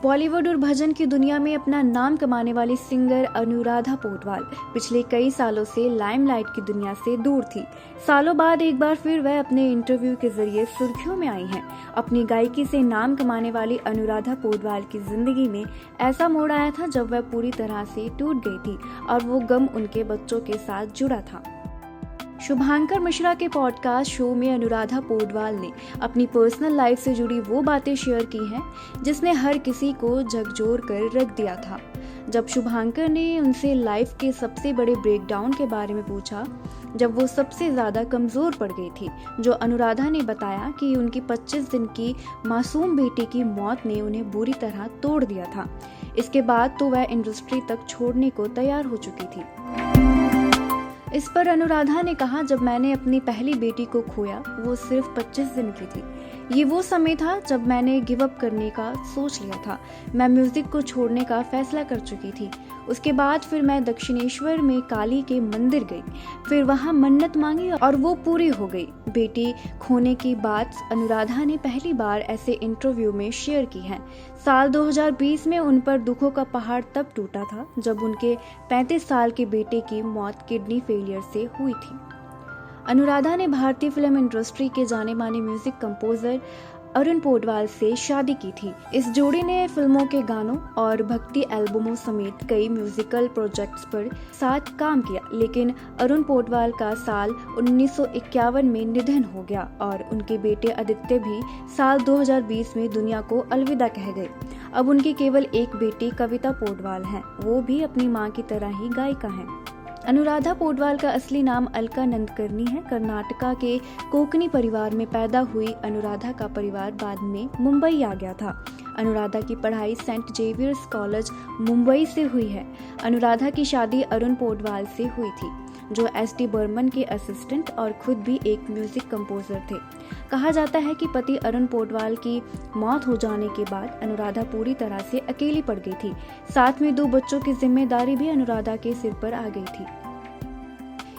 बॉलीवुड और भजन की दुनिया में अपना नाम कमाने वाली सिंगर अनुराधा पोडवाल पिछले कई सालों से लाइमलाइट की दुनिया से दूर थी। सालों बाद एक बार फिर वह अपने इंटरव्यू के जरिए सुर्खियों में आई हैं। अपनी गायकी से नाम कमाने वाली अनुराधा पोडवाल की जिंदगी में ऐसा मोड़ आया था जब वह पूरी तरह से टूट गई थी और वो गम उनके बच्चों के साथ जुड़ा था। शुभांकर मिश्रा के पॉडकास्ट शो में अनुराधा पोडवाल ने अपनी पर्सनल लाइफ से जुड़ी वो बातें शेयर की हैं जिसने हर किसी को झकझोर कर रख दिया था। जब शुभांकर ने उनसे लाइफ के सबसे बड़े ब्रेकडाउन के बारे में पूछा, जब वो सबसे ज्यादा कमजोर पड़ गई थी, जो अनुराधा ने बताया कि उनकी 25 दिन की मासूम बेटी की मौत ने उन्हें बुरी तरह तोड़ दिया था। इसके बाद तो वह इंडस्ट्री तक छोड़ने को तैयार हो चुकी थी। इस पर अनुराधा ने कहा, जब मैंने अपनी पहली बेटी को खोया वो सिर्फ 25 दिन की थी। ये वो समय था जब मैंने गिव अप करने का सोच लिया था। मैं म्यूजिक को छोड़ने का फैसला कर चुकी थी। उसके बाद फिर मैं दक्षिणेश्वर में काली के मंदिर गई, फिर वहां मन्नत मांगी और वो पूरी हो गई। बेटी खोने की बात अनुराधा ने पहली बार ऐसे इंटरव्यू में शेयर की है। साल 2020 में उन पर दुखों का पहाड़ तब टूटा था जब उनके 35 साल के बेटे की मौत किडनी फेलियर से हुई थी। अनुराधा ने भारतीय फिल्म इंडस्ट्री के जाने माने म्यूजिक कंपोजर अरुण पोडवाल से शादी की थी। इस जोड़ी ने फिल्मों के गानों और भक्ति एल्बमों समेत कई म्यूजिकल प्रोजेक्ट्स पर साथ काम किया, लेकिन अरुण पोडवाल का साल 1951 में निधन हो गया और उनके बेटे आदित्य भी साल 2020 में दुनिया को अलविदा कह गए। अब उनकी केवल एक बेटी कविता पोडवाल है, वो भी अपनी मां की तरह ही गायिका है। अनुराधा पोडवाल का असली नाम अलका नंदकर्णी है। कर्नाटका के कोंकणी परिवार में पैदा हुई अनुराधा का परिवार बाद में मुंबई आ गया था। अनुराधा की पढ़ाई सेंट जेवियर्स कॉलेज मुंबई से हुई है। अनुराधा की शादी अरुण पोडवाल से हुई थी, जो एस.डी. बर्मन के असिस्टेंट और खुद भी एक म्यूजिक कंपोजर थे। कहा जाता है कि पति अरुण पोडवाल की मौत हो जाने के बाद अनुराधा पूरी तरह से अकेली पड़ गई थी। साथ में 2 बच्चों की जिम्मेदारी भी अनुराधा के सिर पर आ गई थी।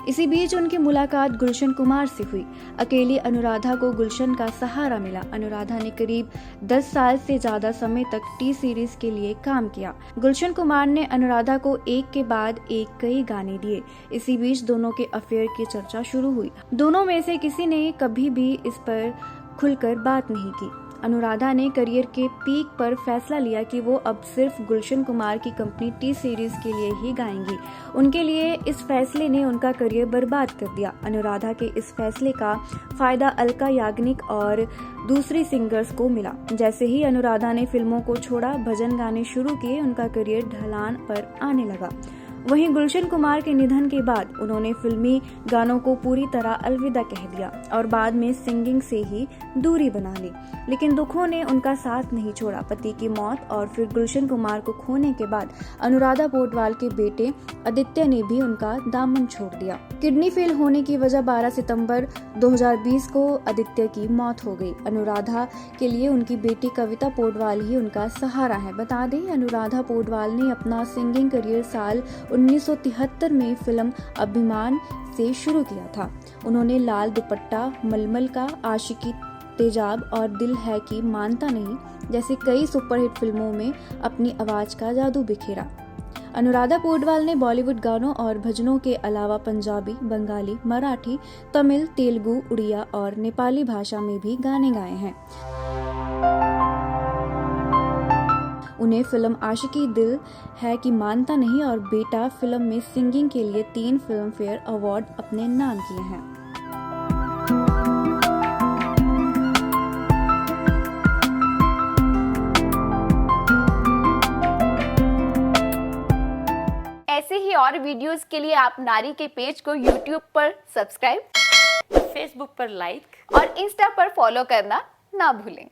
इसी बीच उनकी मुलाकात गुलशन कुमार से हुई। अकेली अनुराधा को गुलशन का सहारा मिला। अनुराधा ने करीब 10 साल से ज्यादा समय तक टी सीरीज के लिए काम किया। गुलशन कुमार ने अनुराधा को एक के बाद एक कई गाने दिए। इसी बीच दोनों के अफेयर की चर्चा शुरू हुई। दोनों में से किसी ने कभी भी इस पर खुलकर बात नहीं की। अनुराधा ने करियर के पीक पर फैसला लिया कि वो अब सिर्फ गुलशन कुमार की कंपनी टी सीरीज के लिए ही गाएंगी। उनके लिए इस फैसले ने उनका करियर बर्बाद कर दिया। अनुराधा के इस फैसले का फायदा अलका याग्निक और दूसरी सिंगर्स को मिला। जैसे ही अनुराधा ने फिल्मों को छोड़ा, भजन गाने शुरू किए, उनका करियर ढलान पर आने लगा। वहीं गुलशन कुमार के निधन के बाद उन्होंने फिल्मी गानों को पूरी तरह अलविदा कह दिया और बाद में सिंगिंग से ही दूरी बना ली। लेकिन दुखों ने उनका साथ नहीं छोड़ा। पति की मौत और फिर गुलशन कुमार को खोने के बाद अनुराधा पोडवाल के बेटे आदित्य ने भी उनका दामन छोड़ दिया। किडनी फेल होने की वजह 12 सितंबर 2020 को आदित्य की मौत हो गई। अनुराधा के लिए उनकी बेटी कविता पोडवाल ही उनका सहारा है। बता दें, अनुराधा पोडवाल ने अपना सिंगिंग करियर साल 1973 में फिल्म अभिमान से शुरू किया था। उन्होंने लाल दुपट्टा, मलमल का, आशिकी तेजाब और दिल है कि मानता नहीं जैसे कई सुपरहिट फिल्मों में अपनी आवाज का जादू बिखेरा। अनुराधा पोडवाल ने बॉलीवुड गानों और भजनों के अलावा पंजाबी, बंगाली, मराठी, तमिल, तेलुगु, उड़िया और नेपाली भाषा में भी गाने गाए हैं। उन्हें फिल्म आशिकी दिल है कि मानता नहीं और बेटा फिल्म में सिंगिंग के लिए 3 फिल्म फेयर अवार्ड अपने नाम किए हैं। ऐसे ही और वीडियोस के लिए आप नारी के पेज को YouTube पर सब्सक्राइब, फेसबुक पर लाइक और इंस्टा पर फॉलो करना ना भूलें।